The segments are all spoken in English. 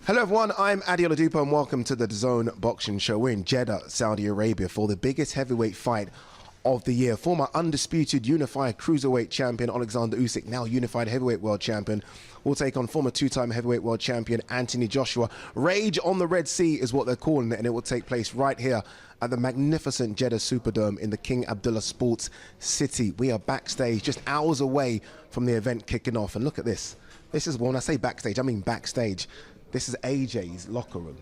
Hello everyone, I'm Adi Oladipo and welcome to the DAZN Boxing Show. We're in Jeddah, Saudi Arabia for the biggest heavyweight fight of the year. Former undisputed unified cruiserweight champion Oleksandr Usyk, now unified heavyweight world champion, will take on former two-time heavyweight world champion Anthony Joshua. Rage on the Red Sea is what they're calling it, and it will take place right here at the magnificent Jeddah Superdome in the King Abdullah Sports City. We are backstage, just hours away from the event kicking off, and look at this. This is, when I say backstage, I mean backstage. This is AJ's locker room.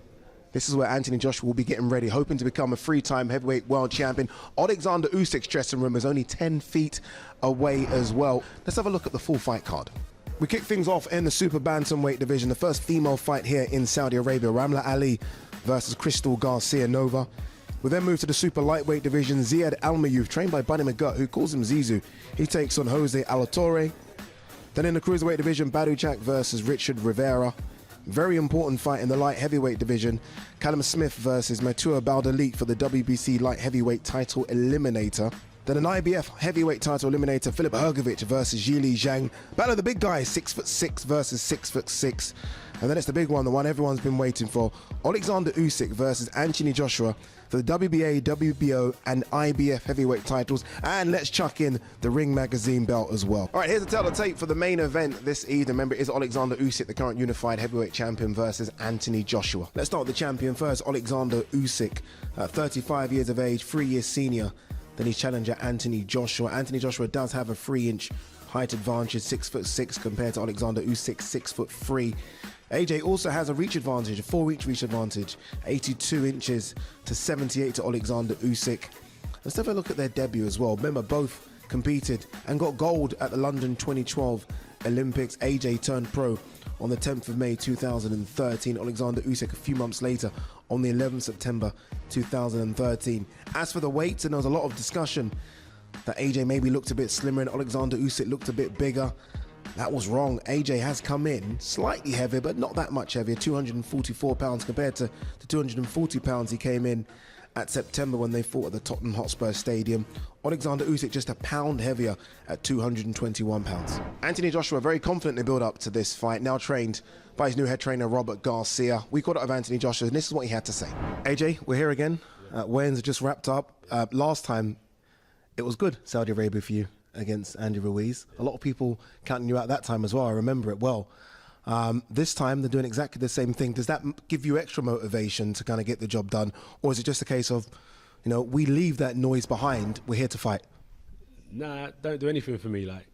This is where Anthony Joshua will be getting ready, hoping to become a three-time heavyweight world champion. Oleksandr Usyk's dressing room is only 10 feet away as well. Let's have a look at the full fight card. We kick things off in the super bantamweight division. The first female fight here in Saudi Arabia, Ramla Ali versus Crystal Garcia Nova. We then move to the super lightweight division. Ziad Almayouf, trained by Buddy McGutt, who calls him Zizou. He takes on Jose Alatorre. Then in the cruiserweight division, Badou Jack versus Richard Rivera. Very important fight in the light heavyweight division. Callum Smith versus Matua Baldalit for the WBC light heavyweight title eliminator. Then an IBF heavyweight title eliminator, Filip Hrgovic versus Yili Zhang. Battle of the big guys, 6'6" versus 6'6". And then it's the big one, the one everyone's been waiting for. Oleksandr Usyk versus Anthony Joshua for the WBA, WBO and IBF heavyweight titles. And let's chuck in the Ring Magazine belt as well. All right, here's the tape for the main event this evening. Remember, it is Oleksandr Usyk, the current unified heavyweight champion, versus Anthony Joshua. Let's start with the champion first, Oleksandr Usyk, 35 years of age, 3 years senior than his challenger Anthony Joshua. Anthony Joshua does have a 3-inch height advantage, 6'6" compared to Oleksandr Usyk, 6'3". AJ also has a reach advantage, a 4-inch reach advantage, 82 inches to 78 to Oleksandr Usyk. Let's have a look at their debut as well. Remember, both competed and got gold at the London 2012 Olympics. AJ turned pro on the 10th of May 2013. Oleksandr Usyk a few months later on the 11th September 2013. As for the weights, and there was a lot of discussion that AJ maybe looked a bit slimmer and Oleksandr Usyk looked a bit bigger. That was wrong. AJ has come in slightly heavier, but not that much heavier, 244 pounds compared to the 240 pounds he came in at September when they fought at the Tottenham Hotspur Stadium. Oleksandr Usyk just a pound heavier at 221 pounds. Anthony Joshua very confident in the build-up to this fight, now trained by his new head trainer, Robert Garcia. We caught up with Anthony Joshua, and this is what he had to say. AJ, we're here again. Weigh-ins are just wrapped up. Last time, it was good, Saudi Arabia, for you against Andy Ruiz. A lot of people counting you out that time as well. I remember it well. This time, they're doing exactly the same thing. Does that give you extra motivation to kind of get the job done? Or is it just a case of, you know, we leave that noise behind, we're here to fight? Nah, don't do anything for me. Like,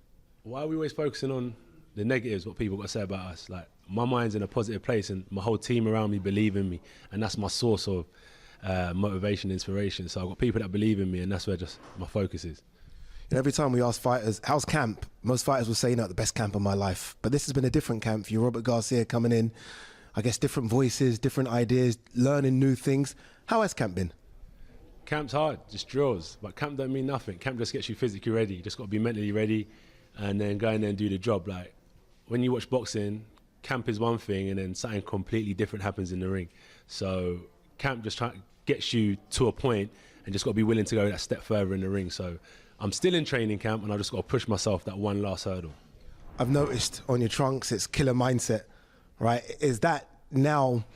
why are we always focusing on the negatives, what people got to say about us? Like, my mind's in a positive place and my whole team around me believe in me. And that's my source of motivation, inspiration. So I've got people that believe in me, and that's where just my focus is. And every time we ask fighters, how's camp? Most fighters will say, no, the best camp of my life. But this has been a different camp for you. Robert Garcia coming in, I guess different voices, different ideas, learning new things. How has camp been? Camp's hard, just drills. But camp don't mean nothing. Camp just gets you physically ready. You just got to be mentally ready and then go in there and do the job. Like, when you watch boxing, camp is one thing and then something completely different happens in the ring. So camp just gets you to a point and just got to be willing to go that step further in the ring. So I'm still in training camp and I just got to push myself that one last hurdle. I've noticed on your trunks it's killer mindset, right? Is that now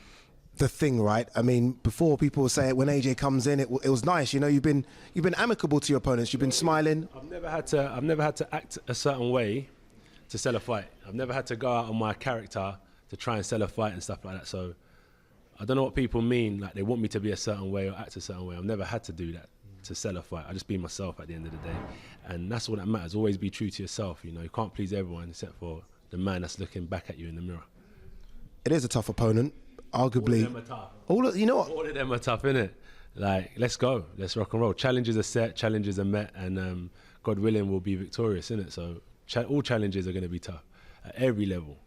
the thing, right? I mean, before people would say it when AJ comes in, it was nice. You know, you've been amicable to your opponents. You've been smiling. I've never had to act a certain way to sell a fight. I've never had to go out on my character to try and sell a fight and stuff like that. So I don't know what people mean, like they want me to be a certain way or act a certain way. I've never had to do that to sell a fight. I just be myself at the end of the day. And that's all that matters. Always be true to yourself. You know, you can't please everyone except for the man that's looking back at you in the mirror. It is a tough opponent, arguably. All of them are tough. You know what? All of them are tough, innit? Like, let's go. Let's rock and roll. Challenges are set, challenges are met, and God willing, we'll be victorious, innit? So all challenges are going to be tough at every level.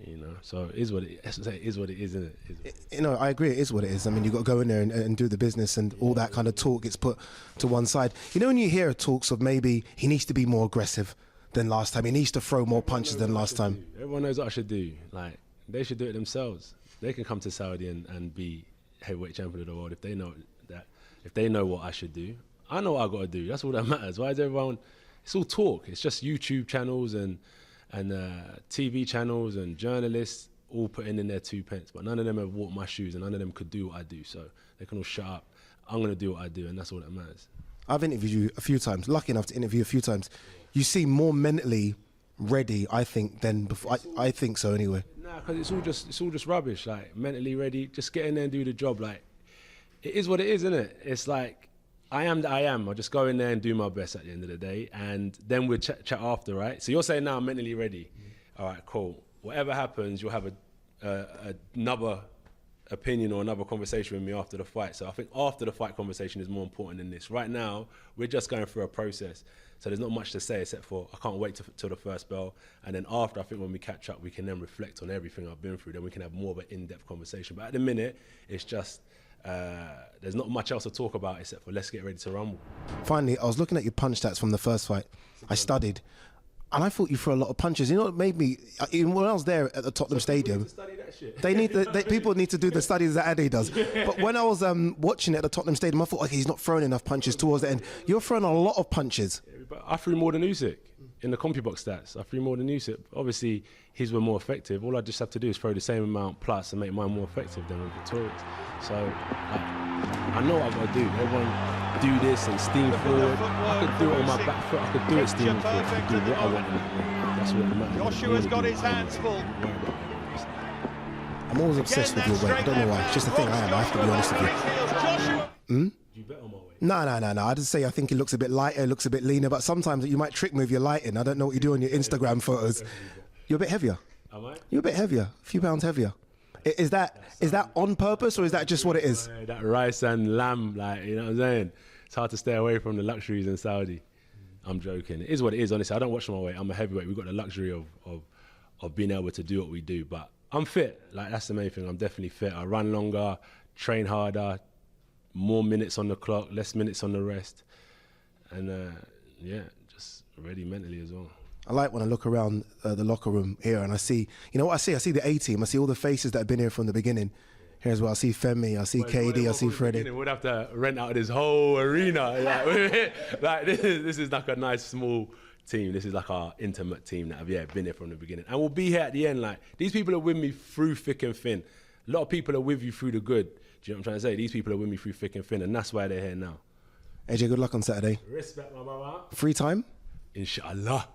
You know, so it is what it is. It is what it is, isn't it? You know, I agree. It is what it is. I mean, you've got to go in there and do the business, and all that kind of talk gets put to one side. You know, when you hear talks of maybe he needs to be more aggressive than last time, he needs to throw more punches than last time. Everyone knows what I should do. Like, they should do it themselves. They can come to Saudi and be heavyweight champion of the world if they know that. If they know what I should do, I know what I got to do. That's all that matters. Why is everyone? It's all talk. It's just YouTube channels and TV channels and journalists all putting in their 2 pence, but none of them have walked my shoes, and none of them could do what I do. So they can all shut up. I'm gonna do what I do, and that's all that matters. I've interviewed you a few times, lucky enough to interview a few times. You seem more mentally ready, I think, than before. I think so anyway. Nah, because it's all just rubbish. Like, mentally ready, just get in there and do the job. Like, it is what it is, isn't it? It's like, I am that I am. I'll just go in there and do my best at the end of the day, and then we'll chat after, right? So you're saying now I'm mentally ready. All right, cool. Whatever happens, you'll have another opinion or another conversation with me after the fight. So I think after the fight conversation is more important than this. Right now, we're just going through a process. So there's not much to say except for I can't wait till the first bell. And then after, I think when we catch up, we can then reflect on everything I've been through. Then we can have more of an in-depth conversation. But at the minute, it's just, there's not much else to talk about except for let's get ready to rumble. Finally, I was looking at your punch stats from the first fight. I studied. And I thought you threw a lot of punches. You know what made me, even when I was there at the Tottenham Stadium, people need to do the studies that Ade does. But when I was watching it at the Tottenham Stadium, I thought, okay, he's not throwing enough punches towards the end. You're throwing a lot of punches. Yeah, but I threw more than Usyk in the CompuBox stats. I threw more than Usyk. Obviously, his were more effective. All I just have to do is throw the same amount plus and make mine more effective than with Victoria's. So I know what I've got to do. Everyone do this and steam forward. I could do it on my back foot. I could do it steaming forward. I could do what I want in that ring. That's what matters. Joshua's got his hands full. I'm always obsessed with your weight. I don't know why. It's just a thing I am. I have to be honest with you. Do you bet on my weight? No. I just say I think it looks a bit lighter, it looks a bit leaner, but sometimes you might trick me with your lighting. I don't know what you do on your Instagram photos. You're a bit heavier. Am I? You're a bit heavier, a few pounds heavier. Is that on purpose or is that just what it is? That rice and lamb, like, you know what I'm saying? It's hard to stay away from the luxuries in Saudi. I'm joking. It is what it is, honestly. I don't watch my weight. I'm a heavyweight. We've got the luxury of being able to do what we do. But I'm fit. Like, that's the main thing. I'm definitely fit. I run longer, train harder, more minutes on the clock, less minutes on the rest. And, yeah, just ready mentally as well. I like when I look around the locker room here and I see, you know what I see? I see the A-team. I see all the faces that have been here from the beginning. Here as well. I see Femi, I see KD, I see Freddie. We'd have to rent out this whole arena. Like this is like a nice small team. This is like our intimate team that have been here from the beginning. And we'll be here at the end. Like, these people are with me through thick and thin. A lot of people are with you through the good. Do you know what I'm trying to say? These people are with me through thick and thin, and that's why they're here now. AJ, good luck on Saturday. Respect, my brother. Free time? Inshallah.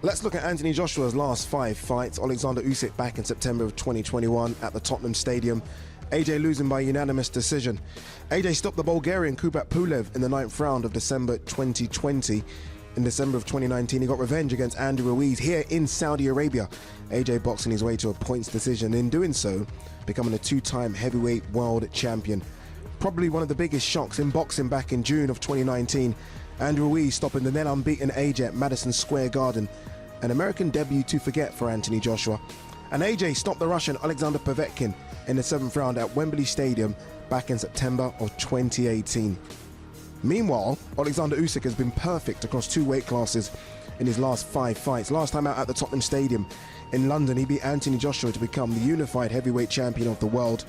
Let's look at Anthony Joshua's last 5 fights. Oleksandr Usyk back in September of 2021 at the Tottenham Stadium. AJ losing by unanimous decision. AJ stopped the Bulgarian Kubrat Pulev in the 9th round of December 2020. In December of 2019, he got revenge against Andy Ruiz here in Saudi Arabia. AJ boxing his way to a points decision, in doing so, becoming a 2-time heavyweight world champion. Probably one of the biggest shocks in boxing back in June of 2019. Andy Ruiz stopping the then unbeaten AJ at Madison Square Garden. An American debut to forget for Anthony Joshua. And AJ stopped the Russian Alexander Povetkin in the 7th round at Wembley Stadium back in September of 2018. Meanwhile, Oleksandr Usyk has been perfect across 2 weight classes in his last 5 fights. Last time out at the Tottenham Stadium in London, he beat Anthony Joshua to become the unified heavyweight champion of the world.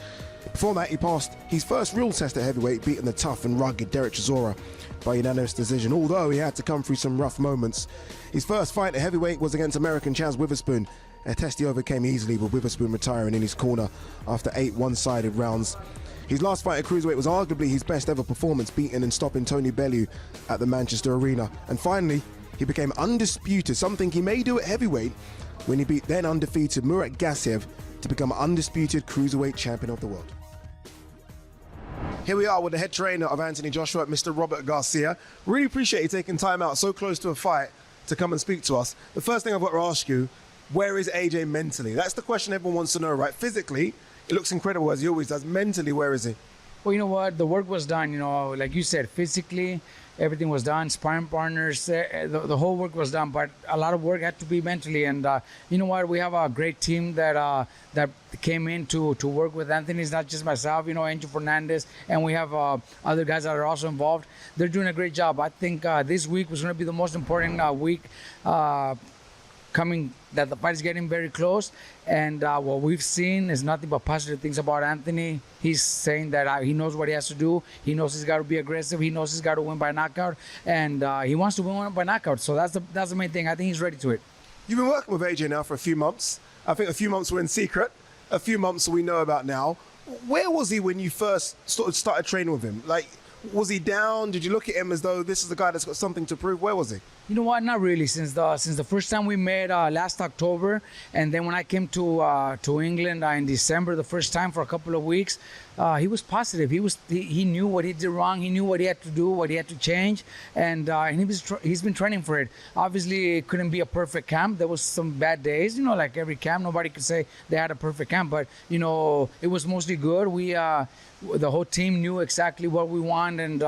Before that, he passed his first real test at heavyweight, beating the tough and rugged Derek Chisora by unanimous decision, although he had to come through some rough moments. His first fight at heavyweight was against American Chaz Witherspoon, a test he overcame easily, with Witherspoon retiring in his corner after 8 one-sided rounds. His last fight at cruiserweight was arguably his best ever performance, beating and stopping Tony Bellew at the Manchester Arena. And finally, he became undisputed, something he may do at heavyweight, when he beat then undefeated Murat Gassiev to become undisputed cruiserweight champion of the world. Here we are with the head trainer of Anthony Joshua, Mr. Robert Garcia. Really appreciate you taking time out so close to a fight to come and speak to us. The first thing I've got to ask you, where is AJ mentally? That's the question everyone wants to know, right? Physically, it looks incredible as he always does. Mentally, where is he? Well, you know what? The work was done, like you said, physically, everything was done, sparring partners, the whole work was done, but a lot of work had to be mentally. And you know what? We have a great team that came in to work with Anthony. It's not just myself, Angel Fernandez, and we have other guys that are also involved. They're doing a great job. I think this week was going to be the most important week coming, that the fight is getting very close, and what we've seen is nothing but positive things about Anthony. He's saying that he knows what he has to do. He knows he's got to be aggressive. He knows he's got to win by knockout, and he wants to win by knockout. So that's the main thing. I think he's ready to it. You've been working with AJ now for a few months. I think a few months were in secret, a few months we know about now. Where was he when you first started training with him? Like, was he down? Did you look at him as though this is the guy that's got something to prove? Where was he? You know what? Not really. Since the first time we met last October, and then when I came to England in December, the first time for a couple of weeks, he was positive. He knew what he did wrong. He knew what he had to do, what he had to change, and he's been training for it. Obviously, it couldn't be a perfect camp. There was some bad days. You know, like every camp, nobody could say they had a perfect camp, but you know, it was mostly good. The whole team knew exactly what we want, and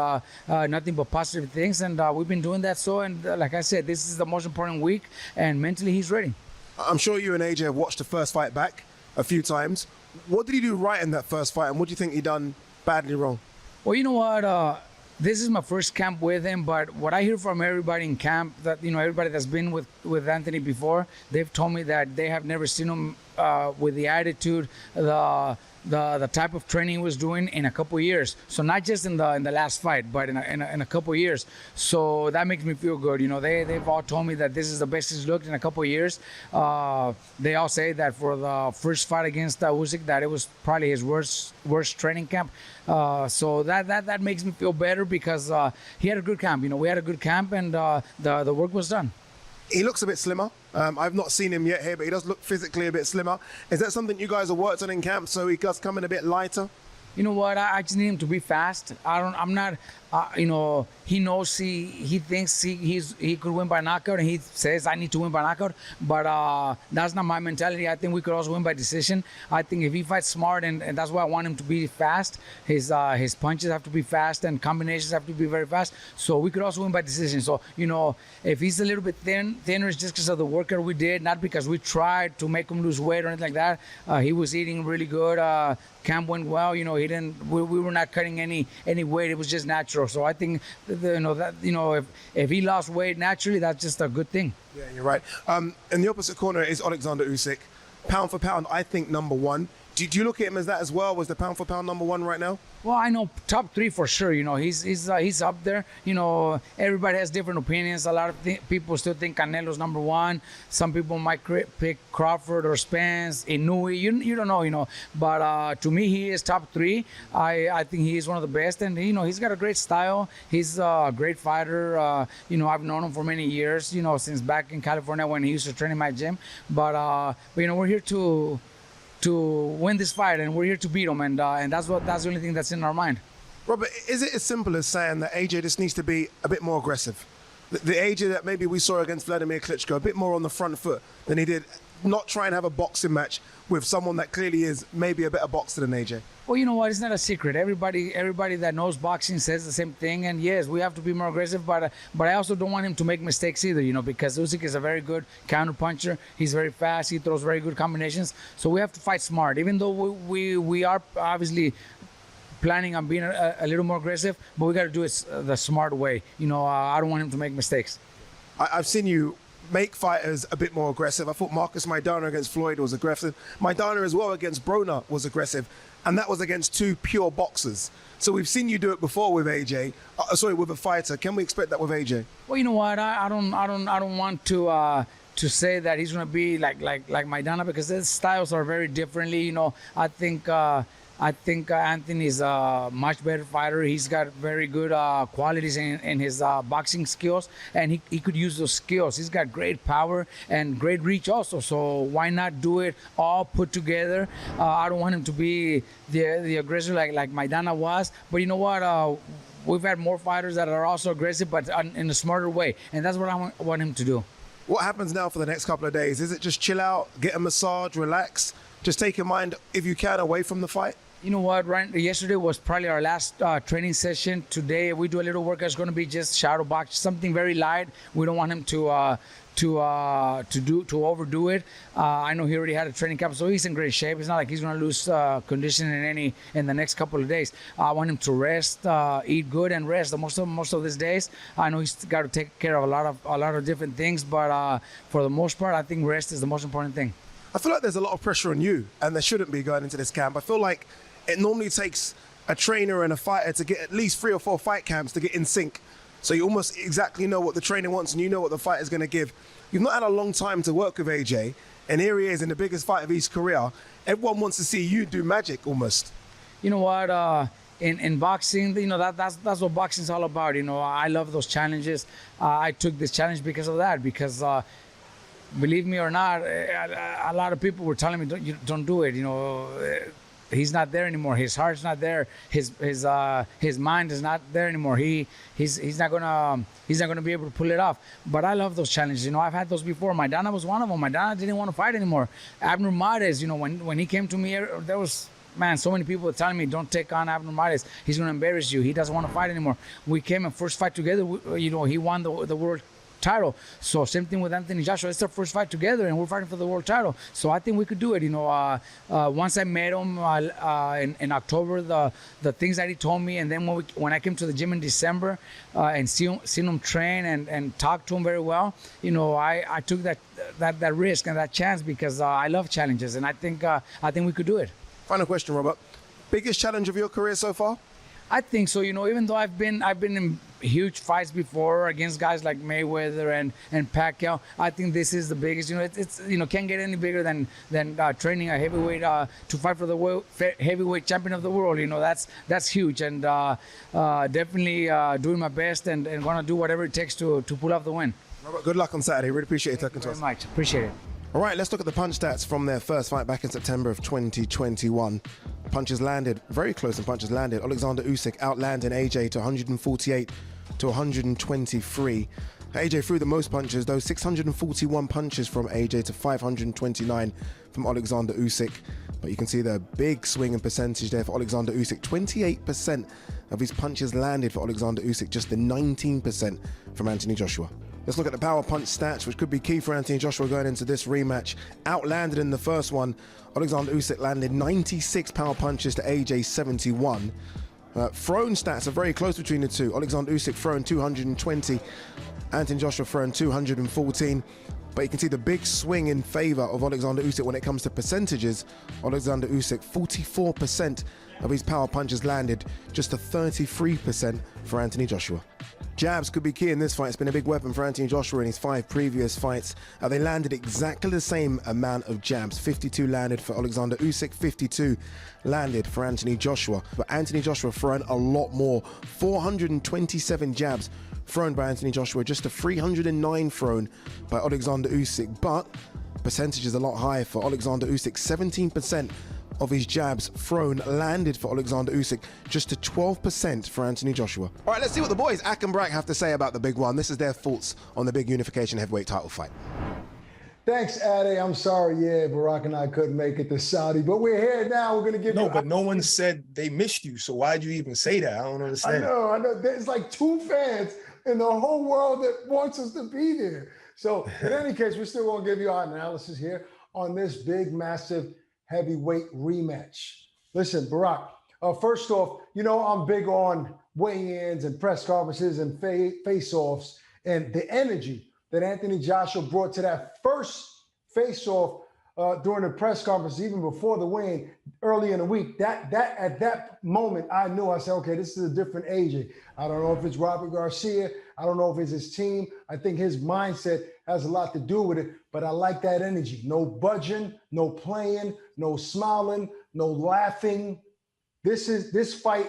nothing but positive things, and we've been doing that. So, and like I said, this is the most important week, and mentally he's ready. I'm sure you and AJ have watched the first fight back a few times. What did he do right in that first fight, and what do you think he done badly wrong? Well, you know what? This is my first camp with him, but what I hear from everybody in camp, that you know, everybody that's been with Anthony before, they've told me that they have never seen him with the attitude, the type of training he was doing in a couple of years. So not just in the last fight, but in a couple of years. So that makes me feel good. You know, they've all told me that this is the best he's looked in a couple of years. They all say that for the first fight against Usyk, that it was probably his worst training camp. So that makes me feel better because he had a good camp. You know, we had a good camp, and the work was done. He looks a bit slimmer. I've not seen him yet here, but he does look physically a bit slimmer. Is that something you guys have worked on in camp, so he does come in a bit lighter? You know what? I just need him to be fast. I'm not. You know, he knows he thinks he could win by knockout, and he says I need to win by knockout. But that's not my mentality. I think we could also win by decision. I think if he fights smart, and that's why I want him to be fast. His punches have to be fast, and combinations have to be very fast. So we could also win by decision. So you know, if he's a little bit thinner, it's just because of the workout we did, not because we tried to make him lose weight or anything like that. He was eating really good. Camp went well. You know, he didn't. We were not cutting any weight. It was just natural. So I think if he lost weight naturally, that's just a good thing. Yeah, you're right. In the opposite corner is Oleksandr Usyk. Pound for pound, I think number one. Do you look at him as that as well? Was the pound for pound number one right now? Well, I know top three for sure. You know, he's up there. You know, everybody has different opinions. A lot of people still think Canelo's number one. Some people might pick Crawford or Spence, Inoue. You don't know, you know. But to me, he is top three. I think he is one of the best, and you know, he's got a great style. He's a great fighter. You know, I've known him for many years. You know, since back in California when he used to train in my gym. But you know, we're here to win this fight, and we're here to beat him, and that's the only thing that's in our mind. Robert, is it as simple as saying that AJ just needs to be a bit more aggressive? The AJ that maybe we saw against Vladimir Klitschko, a bit more on the front foot than he did, not try and have a boxing match with someone that clearly is maybe a better boxer than AJ? Well, you know what? It's not a secret. Everybody that knows boxing says the same thing. And yes, we have to be more aggressive, but I also don't want him to make mistakes either. You know, because Usyk is a very good counter puncher. He's very fast. He throws very good combinations. So we have to fight smart. Even though we are obviously planning on being a little more aggressive, but we got to do it the smart way. You know, I don't want him to make mistakes. I've seen you make fighters a bit more aggressive. I thought Marcus Maidana against Floyd was aggressive. Maidana as well against Broner was aggressive, and that was against two pure boxers. So we've seen you do it before with AJ. With a fighter. Can we expect that with AJ? Well, you know what? I don't want to say that he's going to be like Maidana, because their styles are very differently. You know, I think Anthony's a much better fighter. He's got very good qualities in his boxing skills, and he could use those skills. He's got great power and great reach also. So why not do it all put together? I don't want him to be the aggressor like Maidana was. But you know what? We've had more fighters that are also aggressive, but in a smarter way, and that's what I want him to do. What happens now for the next couple of days? Is it just chill out, get a massage, relax, just take your mind, if you can, away from the fight? You know what? Yesterday was probably our last training session. Today we do a little workout. It's going to be just shadow box, something very light. We don't want him to overdo it. I know he already had a training camp, so he's in great shape. It's not like he's going to lose condition in the next couple of days. I want him to rest, eat good, and rest. Most of these days, I know he's got to take care of a lot of different things, but for the most part, I think rest is the most important thing. I feel like there's a lot of pressure on you, and there shouldn't be going into this camp. I feel like it normally takes a trainer and a fighter to get at least 3 or 4 fight camps to get in sync. So you almost exactly know what the trainer wants and you know what the fight is going to give. You've not had a long time to work with AJ, and here he is in the biggest fight of his career. Everyone wants to see you do magic almost. You know what? In boxing, you know, that's what boxing is all about. You know, I love those challenges. I took this challenge because of that. Because believe me or not, a lot of people were telling me, don't do it. You know, he's not there anymore. His heart's not there. His mind is not there anymore. He's not gonna be able to pull it off. But I love those challenges. You know, I've had those before. Maidana was one of them. Maidana didn't want to fight anymore. Abner Mares, you know, when he came to me, there was, man, so many people were telling me, don't take on Abner Mares. He's going to embarrass you. He doesn't want to fight anymore. We came and first fight together. You know, he won the world title. So same thing with Anthony Joshua. It's our first fight together, and we're fighting for the world title. So I think we could do it. You know, once I met him in October, the things that he told me, and then when I came to the gym in December and seen him train and talk to him very well, you know, I took that risk and that chance because I love challenges, and I think we could do it. Final question, Robert. Biggest challenge of your career so far? I think so. You know, even though I've been in huge fights before against guys like Mayweather and Pacquiao, I think this is the biggest. You know, it's you know, can't get any bigger than training a heavyweight to fight for the heavyweight champion of the world. You know, that's huge, and definitely doing my best and gonna do whatever it takes to pull off the win. Robert, good luck on Saturday. Really appreciate you talking to us. Very much. Appreciate it. All right, let's look at the punch stats from their first fight back in September of 2021. Punches landed, very close in punches landed. Oleksandr Usyk outlanding AJ to 148 to 123. AJ threw the most punches, though 641 punches from AJ to 529 from Oleksandr Usyk. But you can see the big swing in percentage there for Oleksandr Usyk. 28% of his punches landed for Oleksandr Usyk, just the 19% from Anthony Joshua. Let's look at the power punch stats, which could be key for Anthony Joshua going into this rematch. Outlanded in the first one, Oleksandr Usyk landed 96 power punches to AJ 71. Thrown stats are very close between the two. Oleksandr Usyk thrown 220, Anthony Joshua thrown 214. But you can see the big swing in favor of Oleksandr Usyk when it comes to percentages. Oleksandr Usyk, 44% of his power punches landed, just to 33% for Anthony Joshua. Jabs could be key in this fight. It's been a big weapon for Anthony Joshua in his 5 previous fights. They landed exactly the same amount of jabs. 52 landed for Oleksandr Usyk, 52 landed for Anthony Joshua. But Anthony Joshua thrown a lot more. 427 jabs thrown by Anthony Joshua, just to 309 thrown by Oleksandr Usyk. But percentage is a lot higher for Oleksandr Usyk. 17% of his jabs thrown landed for Oleksandr Usyk, just to 12% for Anthony Joshua. All right, let's see what the boys Ak and Brak have to say about the big one. This is their thoughts on the big unification heavyweight title fight. Thanks, Ade. I'm sorry, Barack and I couldn't make it to Saudi, but we're here now. We're going to give you... No, but no one said they missed you, so why'd you even say that? I don't understand. I know. There's like 2 fans in the whole world that wants us to be there. So in any case, we're still going to give you our analysis here on this big, massive heavyweight rematch. Listen, Barack, first off, you know, I'm big on weigh-ins and press conferences and face-offs, and the energy that Anthony Joshua brought to that first face-off during the press conference, even before the weigh-in early in the week, that at that moment, I knew, I said, okay, this is a different AJ. I don't know if it's Robert Garcia. I don't know if it's his team. I think his mindset has a lot to do with it, but I like that energy. No budging, no playing, no smiling, no laughing. This fight,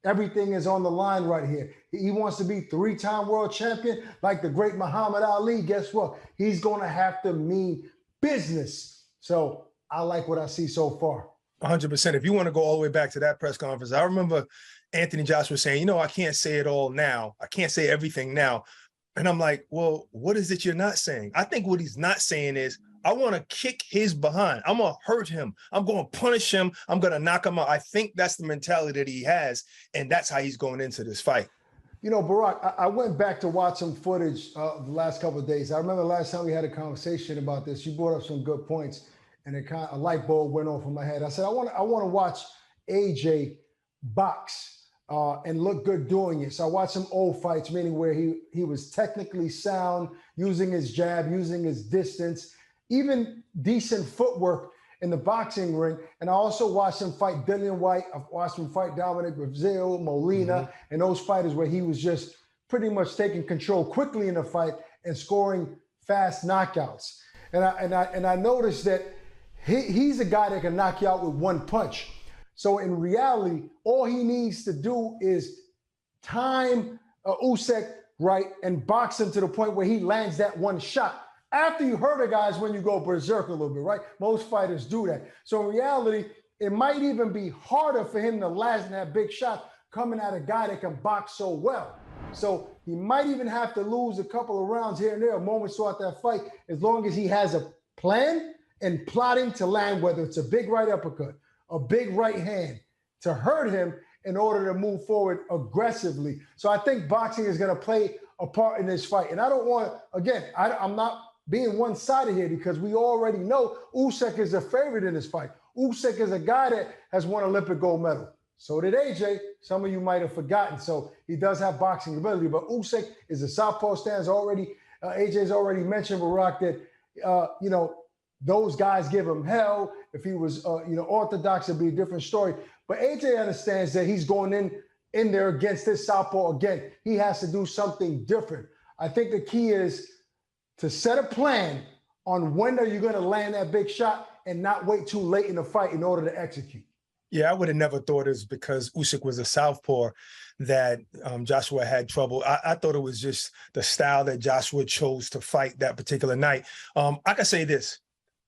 everything is on the line right here. He wants to be 3-time world champion like the great Muhammad Ali. Guess what? He's going to have to mean business. So I like what I see so far. 100%. If you want to go all the way back to that press conference, I remember Anthony Joshua saying, you know, I can't say it all now. I can't say everything now. And I'm like, well, what is it you're not saying? I think what he's not saying is, I want to kick his behind. I'm going to hurt him. I'm going to punish him. I'm going to knock him out. I think that's the mentality that he has, and that's how he's going into this fight. You know, Barack, I went back to watch some footage the last couple of days. I remember last time we had a conversation about this. You brought up some good points, and a light bulb went off in my head. I said, I want to watch AJ box and look good doing it. So I watched some old fights, meaning where he was technically sound, using his jab, using his distance, even decent footwork in the boxing ring. And I also watched him fight Dillian White. I've watched him fight Dominic Brazil, Molina, and those fighters where he was just pretty much taking control quickly in the fight and scoring fast knockouts. And I noticed that he's a guy that can knock you out with one punch. So in reality, all he needs to do is time Usyk right and box him to the point where he lands that one shot. After you hurt a guy is when you go berserk a little bit, right? Most fighters do that. So in reality, it might even be harder for him to land that big shot coming at a guy that can box so well. So he might even have to lose a couple of rounds here and there, moments throughout that fight, as long as he has a plan and plotting to land, whether it's a big right uppercut, a big right hand, to hurt him in order to move forward aggressively. So I think boxing is going to play a part in this fight. And I don't want to, again, I'm not being one-sided here because we already know Usyk is a favorite in this fight. Usyk is a guy that has won Olympic gold medal. So did AJ. Some of you might have forgotten. So he does have boxing ability, but Usyk is a southpaw stance already. AJ's already mentioned, Barack, that, those guys give him hell. If he was, orthodox, it'd be a different story. But AJ understands that he's going in there against this southpaw again. He has to do something different. I think the key is to set a plan on when are you going to land that big shot and not wait too late in the fight in order to execute. Yeah, I would have never thought it was because Usyk was a southpaw that Joshua had trouble. I thought it was just the style that Joshua chose to fight that particular night. I can say this.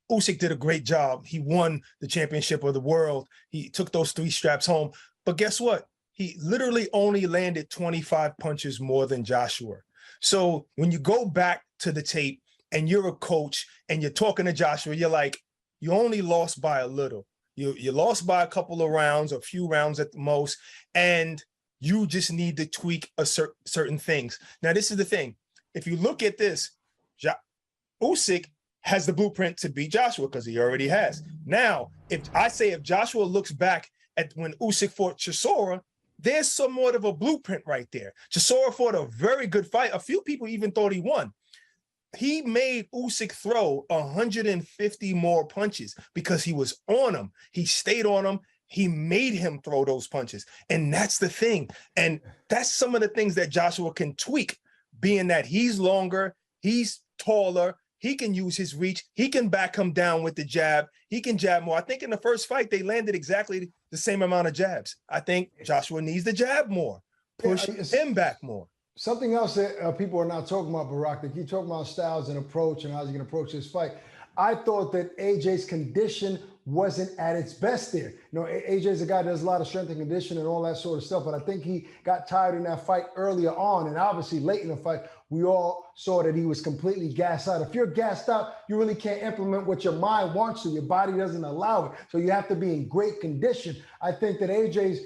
Usyk did a great job. He won the championship of the world. He took those 3 straps home. But guess what? He literally only landed 25 punches more than Joshua. So when you go back to the tape and you're a coach and you're talking to Joshua, you're like, you only lost by a little. You lost by a couple of rounds, a few rounds at the most, and you just need to tweak certain things. Now, this is the thing. If you look at this, Usyk has the blueprint to beat Joshua because he already has. Now, if Joshua looks back at when Usyk fought Chisora, there's somewhat of a blueprint right there. Chisora fought a very good fight. A few people even thought he won. He made Usyk throw 150 more punches because he was on him. He stayed on him. He made him throw those punches. And that's the thing. And that's some of the things that Joshua can tweak, being that he's longer, he's taller, he can use his reach, he can back him down with the jab, he can jab more. I think in the first fight, they landed exactly the same amount of jabs. I think Joshua needs to jab more, push him back more. Something else that people are not talking about, Barack, they keep talking about styles and approach and how he's going to approach this fight. I thought that AJ's condition wasn't at its best there. AJ's a guy that does a lot of strength and condition and all that sort of stuff, but I think he got tired in that fight earlier on, and obviously late in the fight, we all saw that he was completely gassed out. If you're gassed out, you really can't implement what your mind wants to. Your body doesn't allow it, so you have to be in great condition. I think that AJ's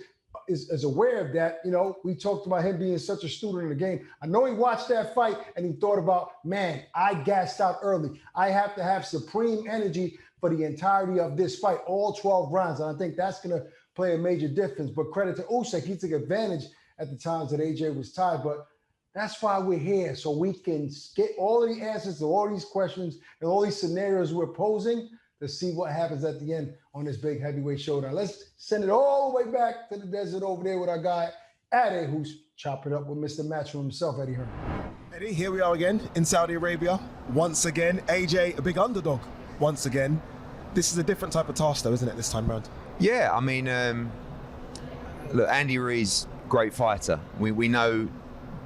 is aware of that. We talked about him being such a student in the game. I know he watched that fight and he thought about, man, I gassed out early. I have to have supreme energy for the entirety of this fight, all 12 rounds. And I think that's going to play a major difference. But credit to Usyk, he took advantage at the times that AJ was tired. But that's why we're here, so we can get all of the answers to all these questions and all these scenarios we're posing to see what happens at the end on this big heavyweight showdown. Let's send it all the way back to the desert over there with our guy, Eddie, who's chopping up with Mr. Matchroom himself, Eddie Hearn. Eddie, here we are again in Saudi Arabia. Once again, AJ, a big underdog. Once again. This is a different type of task, though, isn't it, this time around? Yeah, I mean, look, Andy Ruiz, great fighter. We know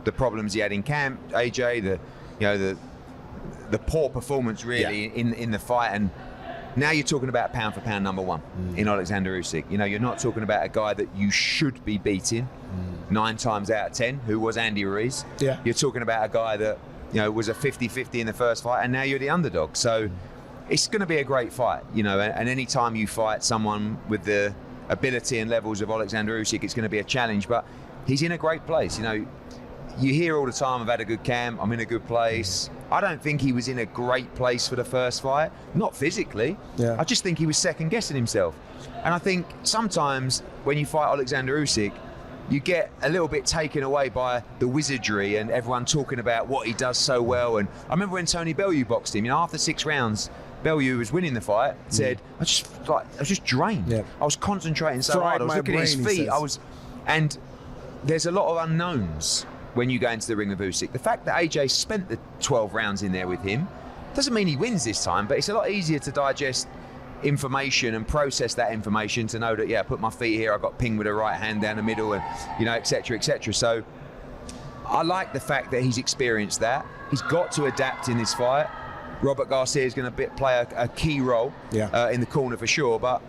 the problems he had in camp. AJ, the poor performance really in the fight, and now you're talking about pound for pound number one in Oleksandr Usyk. You're not talking about a guy that you should be beating 9 times out of 10, who was Andy Ruiz. Yeah. You're talking about a guy that was a 50-50 in the first fight, and now you're the underdog. So it's going to be a great fight, and any time you fight someone with the ability and levels of Oleksandr Usyk, it's going to be a challenge. But he's in a great place. You hear all the time, I've had a good camp, I'm in a good place. I don't think he was in a great place for the first fight, not physically. Yeah. I just think he was second guessing himself. And I think sometimes when you fight Oleksandr Usyk, you get a little bit taken away by the wizardry and everyone talking about what he does so well. And I remember when Tony Bellew boxed him, after 6 rounds, Bellew was winning the fight, said, I was just drained. Yeah. I was concentrating so hard. I was looking at his feet. And there's a lot of unknowns when you go into the ring with Usyk. The fact that AJ spent the 12 rounds in there with him doesn't mean he wins this time, but it's a lot easier to digest information and process that information to know that, yeah, I put my feet here, I got pinged with a right hand down the middle, and, you know, etc., etc. So I like the fact that he's experienced that. He's got to adapt in this fight. Robert Garcia is going to play a key role in the corner for sure, but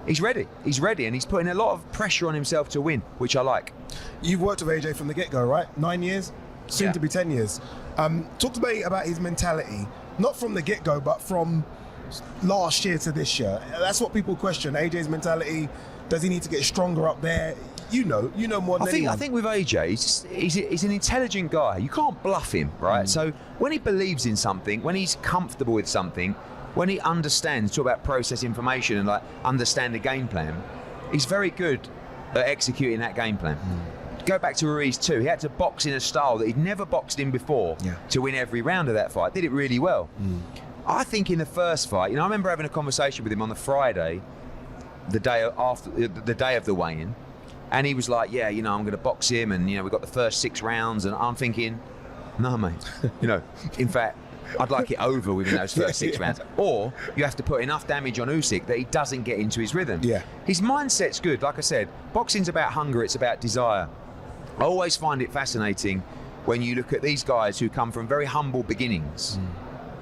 he's ready. He's ready, and he's putting a lot of pressure on himself to win, which I like. You've worked with AJ from the get-go, right? 9 years, soon to be 10 years. Talk to me about his mentality, not from the get-go, but from last year to this year. That's what people question. AJ's mentality. Does he need to get stronger up there? You know more than anyone. I think with AJ, he's an intelligent guy. You can't bluff him, right? So when he believes in something, when he's comfortable with something, when he understands, talk about process information and like understand the game plan, he's very good at executing that game plan. Go back to Ruiz too. He had to box in a style that he'd never boxed in before to win every round of that fight. Did it really well. I think in the first fight, I remember having a conversation with him on the Friday, the day of the weigh-in, and he was like, yeah, I'm going to box him, and we got the first 6 rounds, and I'm thinking, no, mate, in fact, I'd like it over within those first 6 rounds. Or you have to put enough damage on Usyk that he doesn't get into his rhythm. His mindset's good. Like I said, boxing's about hunger, it's about desire. I always find it fascinating when you look at these guys who come from very humble beginnings,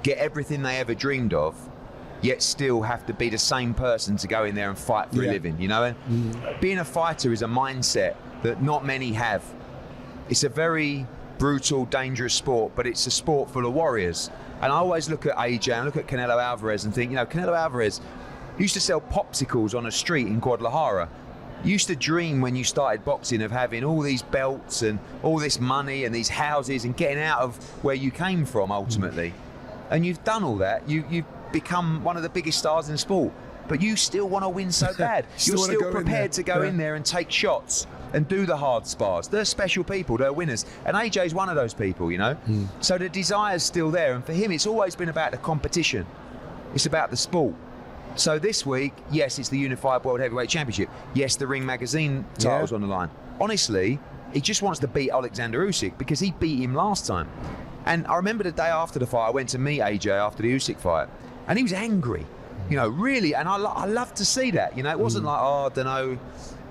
get everything they ever dreamed of, yet still have to be the same person to go in there and fight for a living, And being a fighter is a mindset that not many have. It's a very brutal, dangerous sport, but it's a sport full of warriors. And I always look at AJ and look at Canelo Alvarez and think, Canelo Alvarez used to sell popsicles on a street in Guadalajara. You used to dream when you started boxing of having all these belts and all this money and these houses and getting out of where you came from ultimately. And you've done all that. You've become one of the biggest stars in sport, but you still want to win so bad. You're still prepared to go in there and take shots and do the hard spars. They're special people, they're winners. And AJ's one of those people, So the desire's still there. And for him, it's always been about the competition. It's about the sport. So this week, yes, it's the Unified World Heavyweight Championship. Yes, the Ring Magazine title's on the line. Honestly, he just wants to beat Oleksandr Usyk because he beat him last time. And I remember the day after the fight, I went to meet AJ after the Usyk fight, and he was angry, really. And I love to see that, It wasn't like, I don't know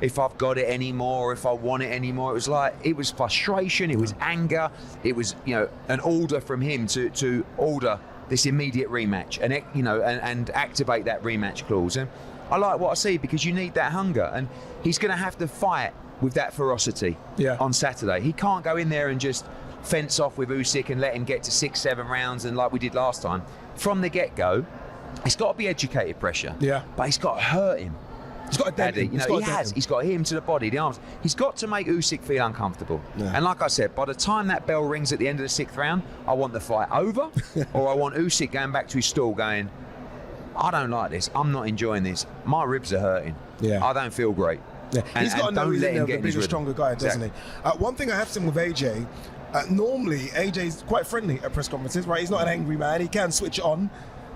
if I've got it anymore, if I want it anymore. It was like, it was frustration, it was anger, it was, an order from him to order this immediate rematch and, and activate that rematch clause. And I like what I see because you need that hunger, and he's going to have to fight with that ferocity on Saturday. He can't go in there and just fence off with Usyk and let him get to 6-7 rounds and like we did last time. From the get-go, it's got to be educated pressure. But he's got to hurt him. He's got to dent him. He's got to hit him to the body, the arms. He's got to make Usyk feel uncomfortable. And like I said, by the time that bell rings at the end of the 6th round, I want the fight over, or I want Usyk going back to his stall going, I don't like this. I'm not enjoying this. My ribs are hurting. I don't feel great. He's got to know he's the bigger, stronger guy, doesn't he? One thing I have seen with AJ, normally AJ's quite friendly at press conferences, right? He's not an angry man. He can switch it on.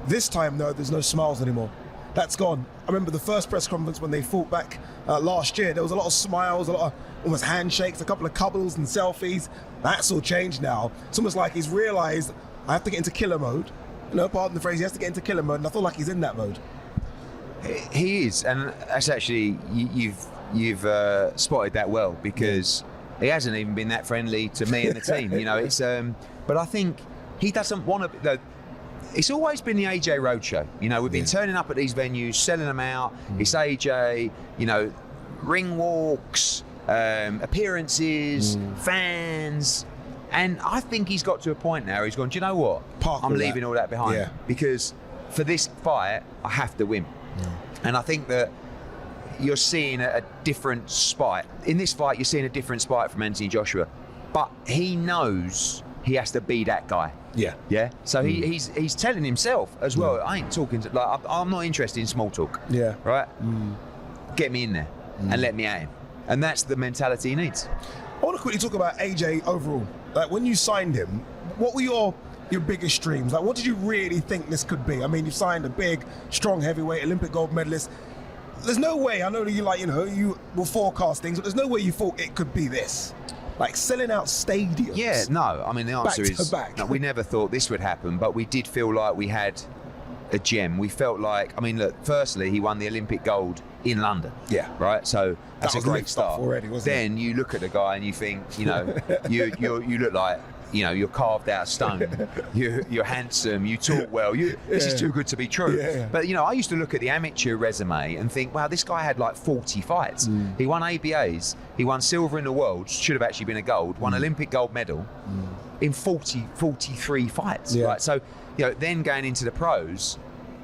This time, though, there's no smiles anymore. That's gone. I remember the first press conference when they fought back last year. There was a lot of smiles, a lot of almost handshakes, a couple of cuddles and selfies. That's all changed now. It's almost like he's realised, I have to get into killer mode. Pardon the phrase, he has to get into killer mode, and I feel like he's in that mode. He is, and that's actually, you've spotted that well, because he hasn't even been that friendly to me and the team. It's but I think he doesn't want to. It's always been the AJ Roadshow. We've been turning up at these venues, selling them out. It's AJ, ring walks, appearances, fans. And I think he's got to a point now where he's gone, do you know what? I'm leaving all that behind. Because for this fight, I have to win. And I think that you're seeing a different spite. In this fight, you're seeing a different spite from Anthony Joshua. But he knows he has to be that guy. So he's telling himself as well, I ain't talking to, I'm not interested in small talk. Right? Get me in there and let me at him. And that's the mentality he needs. I want to quickly talk about AJ overall. Like, when you signed him, what were your biggest dreams? Like, what did you really think this could be? I mean, you signed a big, strong heavyweight, Olympic gold medalist. There's no way, I know that you will forecast things, but there's no way you thought it could be this. like selling out stadiums. Yeah, no. I mean, the answer Back to is back. no, we never thought this would happen, but we did feel like we had a gem. We felt like, I mean, look, firstly, he won the Olympic gold in London. Yeah. Right? So that's a was great mixed up start. already, wasn't then you look at the guy and you think, you know, you look like, you know, you're carved out of stone. You're handsome. You talk well. This is too good to be true. Yeah. But, you know, I used to look at the amateur resume and think, wow, this guy had like 40 fights. He won ABAs. He won silver in the world. Should have actually been a gold. Won Olympic gold medal in 43 fights. Yeah. Right? So, you know, then going into the pros,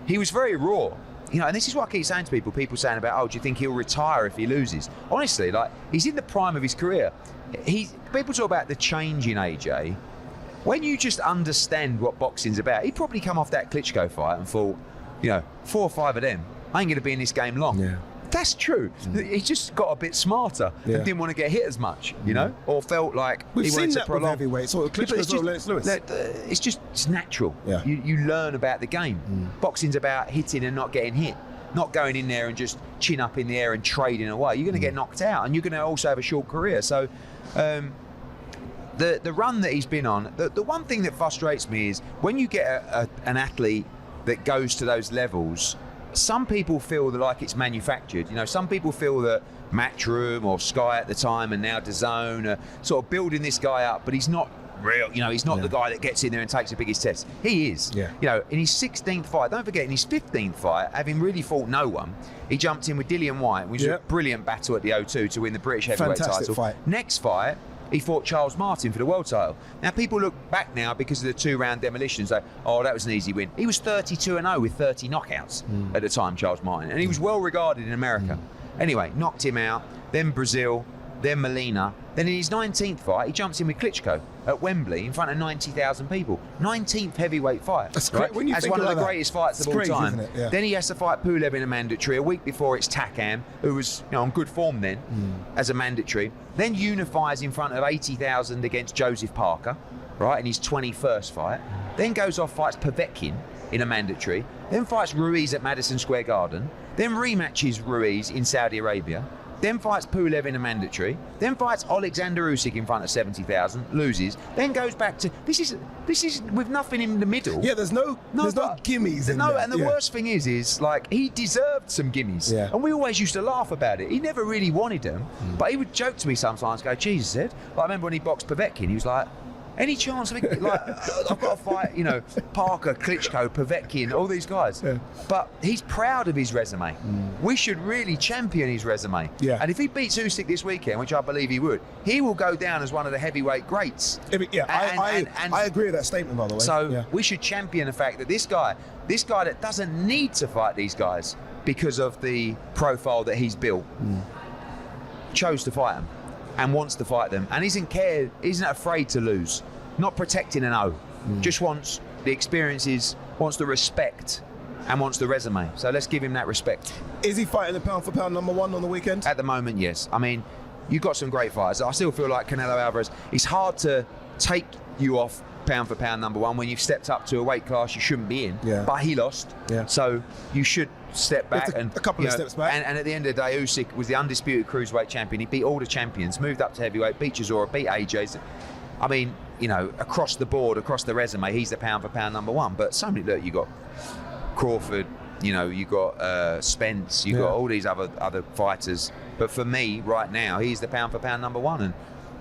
he was very raw. You know, and this is what I keep saying to people. People saying about, oh, do you think he'll retire if he loses? Honestly, like, he's in the prime of his career. People talk about the change in AJ. When you just understand what boxing's about, he'd probably come off that Klitschko fight and thought, you know, 4 or 5 of them, I ain't going to be in this game long. Yeah. That's true. He just got a bit smarter and didn't want to get hit as much, you know, or felt like We've he seen wanted to that with prolong. heavyweights, or Yeah, but Klitschko's or Lennox Lewis. It's natural. Yeah. You learn about the game. Boxing's about hitting and not getting hit, not going in there and just chin up in the air and trading away. You're going to get knocked out, and you're going to also have a short career. So the run that he's been on, the one thing that frustrates me is when you get an athlete that goes to those levels, some people feel that like it's manufactured. You know, some people feel that Matchroom or Sky at the time and now DAZN are sort of building this guy up, but he's not real. You know, he's not the guy that gets in there and takes the biggest test. He is. Yeah. You know, in his 16th fight, don't forget, in his 15th fight, having really fought no one, he jumped in with Dillian Whyte, which was a brilliant battle at the O2 to win the British heavyweight Fantastic title. fight. Next fight, he fought Charles Martin for the world title. Now, people look back now because of the 2-round demolitions, like, oh, that was an easy win. He was 32-0 with 30 knockouts at the time, Charles Martin, and he was well regarded in America. Anyway, knocked him out, then Brazil, then Molina. Then in his 19th fight, he jumps in with Klitschko at Wembley in front of 90,000 people. 19th heavyweight fight. That's great. When you That's think one of like the that, greatest fights it's of all crazy, time. isn't it? Yeah. Then he has to fight Pulev in a mandatory. A week before, it's Takam, who was, you know, on good form then as a mandatory. Then unifies in front of 80,000 against Joseph Parker, right, in his 21st fight. Then goes off, fights Povetkin in a mandatory. Then fights Ruiz at Madison Square Garden. Then rematches Ruiz in Saudi Arabia. Then fights Pulev in a mandatory. Then fights Oleksandr Usyk in front of 70,000, loses. Then goes back to this is with nothing in the middle. Yeah, there's no gimmies in there. And the worst thing is like he deserved some gimmies. Yeah. And we always used to laugh about it. He never really wanted them, but he would joke to me sometimes, go, Jesus, Ed. Like, I remember when he boxed Povetkin, he was like, any chance of it? Like, I've got to fight, you know, Parker, Klitschko, Povetkin, all these guys. Yeah. But he's proud of his resume. We should really champion his resume. Yeah. And if he beats Usyk this weekend, which I believe he would, he will go down as one of the heavyweight greats. I agree with that statement, by the way. So we should champion the fact that this guy that doesn't need to fight these guys because of the profile that he's built, chose to fight them and wants to fight them and isn't afraid to lose, not protecting an O, just wants the experiences, wants the respect and wants the resume. So let's give him that respect. Is he fighting the pound for pound number 1 on the weekend? At the moment, yes. I mean, you've got some great fighters. I still feel like Canelo Alvarez, it's hard to take you off pound for pound number 1 when you've stepped up to a weight class you shouldn't be in. Yeah. But he lost. Yeah. So you should step back a couple of steps back. And at the end of the day, Usyk was the undisputed cruiserweight champion. He beat all the champions, moved up to heavyweight, beat Chisora, beat AJ. I mean, you know, across the board, across the resume, he's the pound for pound number 1. But so many, look, you got Crawford, you know, you got Spence, you got all these other fighters. But for me, right now, he's the pound for pound number 1. And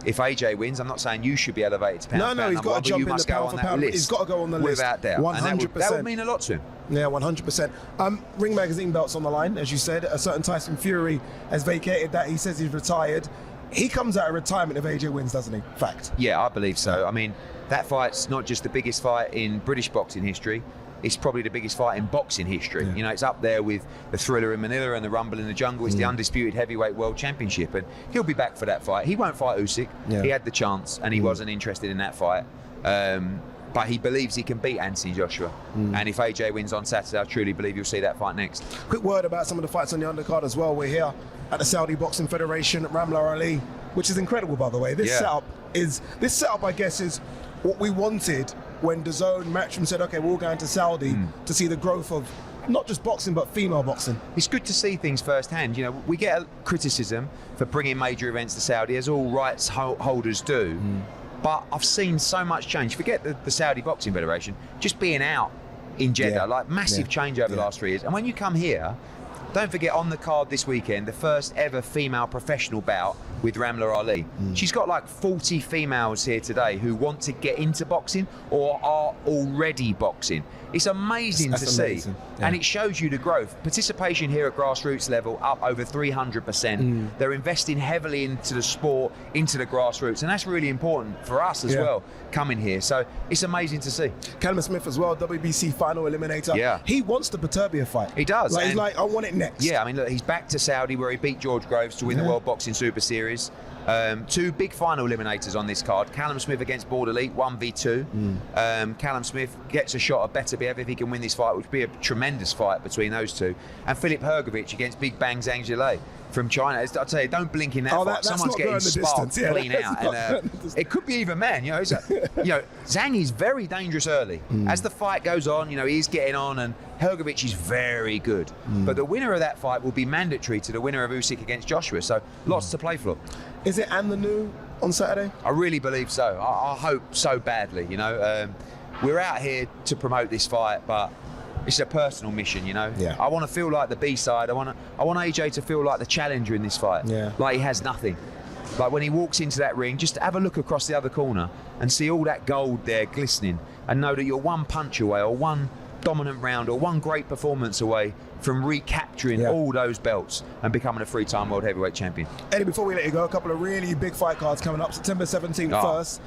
if AJ wins, I'm not saying you should be elevated to pound for pound number 1. He's got to jump you in must the go pound on for that pound. list. He's got to go on the list. Without doubt. 100%. And that would mean a lot to him. Yeah, 100%. Ring Magazine belt's on the line, as you said. A certain Tyson Fury has vacated that. He says he's retired. He comes out of retirement if AJ wins, doesn't he? Fact. Yeah, I believe so. I mean, that fight's not just the biggest fight in British boxing history. It's probably the biggest fight in boxing history. Yeah. You know, it's up there with the Thriller in Manila and the Rumble in the Jungle. It's the undisputed heavyweight world championship, and he'll be back for that fight. He won't fight Usyk. Yeah. He had the chance, and he wasn't interested in that fight. But he believes he can beat Anthony Joshua. And if AJ wins on Saturday, I truly believe you'll see that fight next. Quick word about some of the fights on the undercard as well. We're here at the Saudi Boxing Federation at Ramla Ali, which is incredible, by the way. This setup, I guess, is what we wanted when DAZN Matchroom said, okay, we're all going to Saudi to see the growth of not just boxing, but female boxing. It's good to see things firsthand. You know, we get criticism for bringing major events to Saudi, as all rights holders do. But I've seen so much change. Forget the Saudi Boxing Federation, just being out in Jeddah, like massive change over the last 3 years. And when you come here, don't forget on the card this weekend, the first ever female professional bout with Ramla Ali. She's got like 40 females here today who want to get into boxing or are already boxing. It's amazing to see. And it shows you the growth. Participation here at grassroots level up over 300%. They're investing heavily into the sport, into the grassroots, and that's really important for us as well, coming here. So it's amazing to see. Callum Smith as well, WBC final eliminator. Yeah. He wants the Beterbiev fight. He does. Like, he's like, I want it next. Yeah, I mean, look, he's back to Saudi where he beat George Groves to win the World Boxing Super Series. 2 big final eliminators on this card. Callum Smith against Border Elite, 1v2. Callum Smith gets a shot at Beterbiev if he can win this fight, which would be a tremendous fight between those two. And Filip Hrgovic against Big Bang Zhang Zhilei from China. I'll tell you, don't blink in that fight. Someone's getting sparked clean out. And, it could be even man. You know, Zhang is very dangerous early. As the fight goes on, you know, he's getting on, and Hrgovic is very good. But the winner of that fight will be mandatory to the winner of Usyk against Joshua. So lots to play for. Is it and the new on Saturday? I really believe so. I hope so badly. You know, we're out here to promote this fight, but it's a personal mission. You know, I want to feel like the B-side. I want AJ to feel like the challenger in this fight. Like he has nothing. Like when he walks into that ring, just have a look across the other corner and see all that gold there glistening, and know that you're one punch away, or one dominant round, or one great performance away from recapturing all those belts and becoming a 3-time world heavyweight champion. Eddie, before we let you go, a couple of really big fight cards coming up. September 17th first,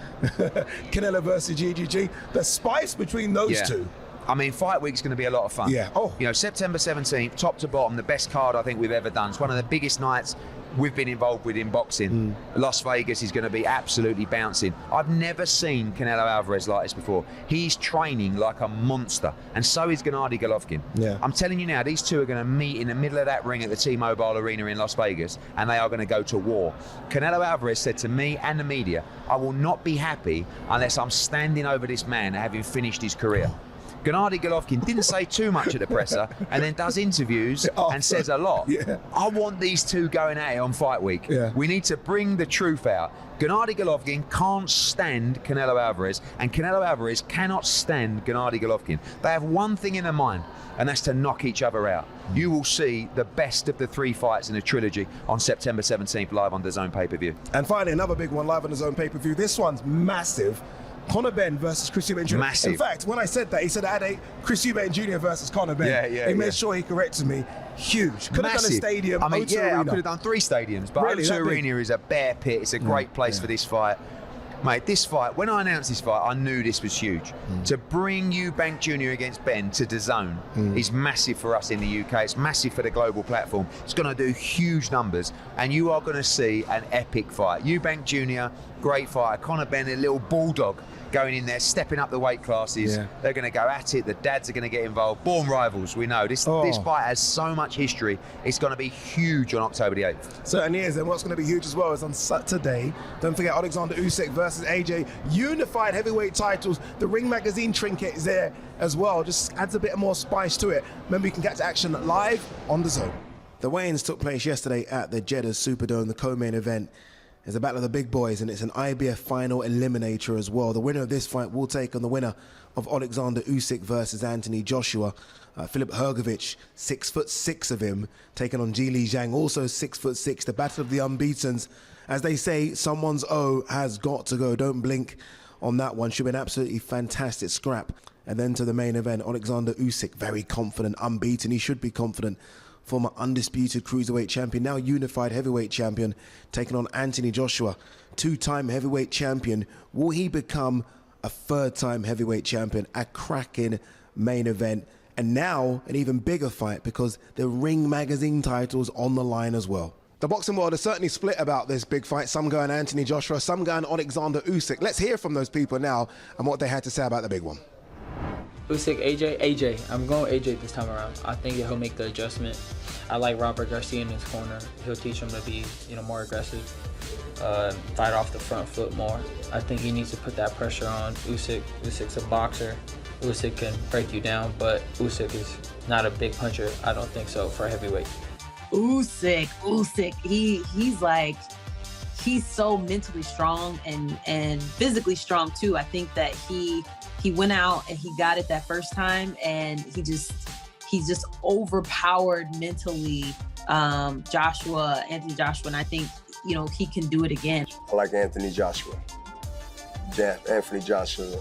Canelo versus GGG. The spice between those two. I mean, fight week's going to be a lot of fun. You know, September 17th, top to bottom, the best card I think we've ever done. It's one of the biggest nights we've been involved with in boxing. Las Vegas is going to be absolutely bouncing. I've never seen Canelo Alvarez like this before. He's training like a monster, and so is Gennady Golovkin. I'm telling you now, these two are going to meet in the middle of that ring at the T-Mobile Arena in Las Vegas, and they are going to go to war. Canelo Alvarez said to me and the media, I will not be happy unless I'm standing over this man having finished his career. Gennady Golovkin didn't say too much at the presser, and then does interviews and says a lot. I want these two going at it on fight week. We need to bring the truth out. Gennady Golovkin can't stand Canelo Alvarez, and Canelo Alvarez cannot stand Gennady Golovkin. They have one thing in their mind, and that's to knock each other out. You will see the best of the 3 fights in a trilogy on September 17th live on DAZN pay-per-view. And finally, another big one live on DAZN pay-per-view. This one's massive. Conor Benn versus Chris Eubank Jr. Massive. In fact, when I said that, he said I had a Chris Eubank Jr. versus Conor Benn. He made sure he corrected me. Huge. Could have done a stadium. I mean, O2 Arena. I could have done 3 stadiums, but really, O2 Arena is a bear pit. It's a great place for this fight. Mate, this fight, when I announced this fight, I knew this was huge. To bring Eubank Jr. against Benn to DAZN is massive for us in the UK. It's massive for the global platform. It's going to do huge numbers, and you are going to see an epic fight. Eubank Jr., great fighter. Conor Benn, a little bulldog, going in there, stepping up the weight classes. They're going to go at it. The dads are going to get involved. Born rivals, we know. This fight has so much history. It's going to be huge on October the 8th. Certainly is. And what's going to be huge as well is on Saturday, don't forget Oleksandr Usyk versus AJ. Unified heavyweight titles. The Ring Magazine trinket is there as well. Just adds a bit more spice to it. Remember, you can catch action live on DAZN. The weigh-ins took place yesterday at the Jeddah Superdome, the co-main event. It's a battle of the big boys, and it's an IBF final eliminator as well. The winner of this fight will take on the winner of Oleksandr Usyk versus Anthony Joshua. Filip Hrgovic, 6'6" of him, taking on Zhilei Zhang, also 6'6". The battle of the unbeatens. As they say, someone's O has got to go. Don't blink on that one. Should be an absolutely fantastic scrap. And then to the main event, Oleksandr Usyk, very confident, unbeaten. He should be confident. Former undisputed cruiserweight champion, now unified heavyweight champion, taking on Anthony Joshua, 2-time heavyweight champion. Will he become a 3rd-time heavyweight champion? A cracking main event. And now an even bigger fight because the Ring Magazine title's on the line as well. The boxing world is certainly split about this big fight. Some going Anthony Joshua, some going Oleksandr Usyk. Let's hear from those people now and what they had to say about the big one. Usyk, AJ. I'm going AJ this time around. I think he'll make the adjustment. I like Robert Garcia in his corner. He'll teach him to be, more aggressive, fight off the front foot more. I think he needs to put that pressure on Usyk. Usyk's a boxer. Usyk can break you down, but Usyk is not a big puncher. I don't think so for heavyweight. Usyk, he's so mentally strong and physically strong too. I think that he went out and he got it that first time, and he's just overpowered mentally Anthony Joshua, and I think he can do it again. I like Anthony Joshua. Anthony Joshua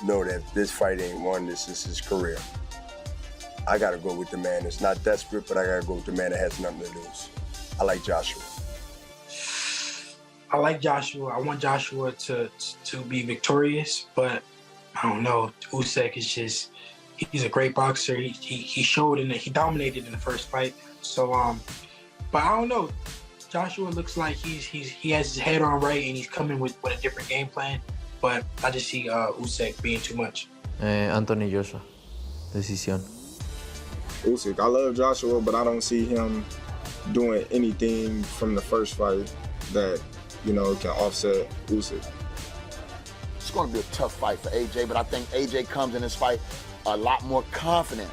know that this fight ain't won. This is his career. I gotta go with the man that's not desperate, but I gotta go with the man that has nothing to lose. I like Joshua. I like Joshua. I want Joshua to be victorious, but I don't know. Usyk is just, he's a great boxer. He showed he dominated in the first fight. So, but I don't know. Joshua looks like he has his head on right and he's coming with a different game plan. But I just see Usyk being too much. Anthony Joshua, decisión. Usyk, I love Joshua, but I don't see him doing anything from the first fight that, can offset Usyk. It's going to be a tough fight for AJ, but I think AJ comes in this fight a lot more confident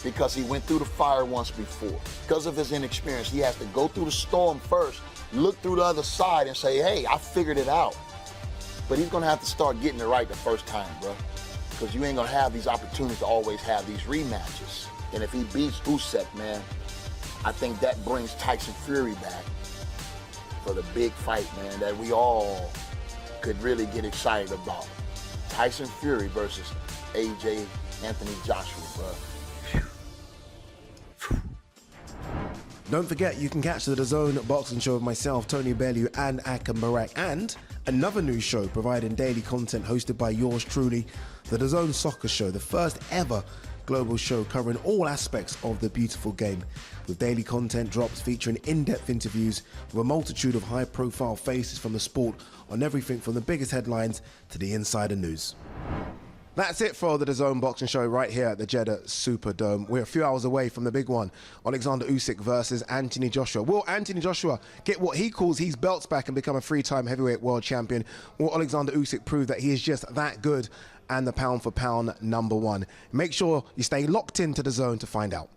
because he went through the fire once before. Because of his inexperience, he has to go through the storm first, look through the other side and say, hey, I figured it out. But he's going to have to start getting it right the first time, bro. Because you ain't going to have these opportunities to always have these rematches. And if he beats Usyk, man, I think that brings Tyson Fury back for the big fight, man, that we all could really get excited about. Tyson Fury versus AJ Anthony Joshua, bro. Don't forget, you can catch the DAZN Boxing Show with myself, Tony Bellew, and Akam Barak, and another new show providing daily content hosted by yours truly, the DAZN Soccer Show, the first ever global show covering all aspects of the beautiful game, with daily content drops featuring in-depth interviews with a multitude of high-profile faces from the sport on everything from the biggest headlines to the insider news. That's it for the DAZN Boxing Show right here at the Jeddah Superdome. We're a few hours away from the big one, Oleksandr Usyk versus Anthony Joshua. Will Anthony Joshua get what he calls his belts back and become a three-time heavyweight world champion? Will Oleksandr Usyk prove that he is just that good and the pound-for-pound #1? Make sure you stay locked into DAZN to find out.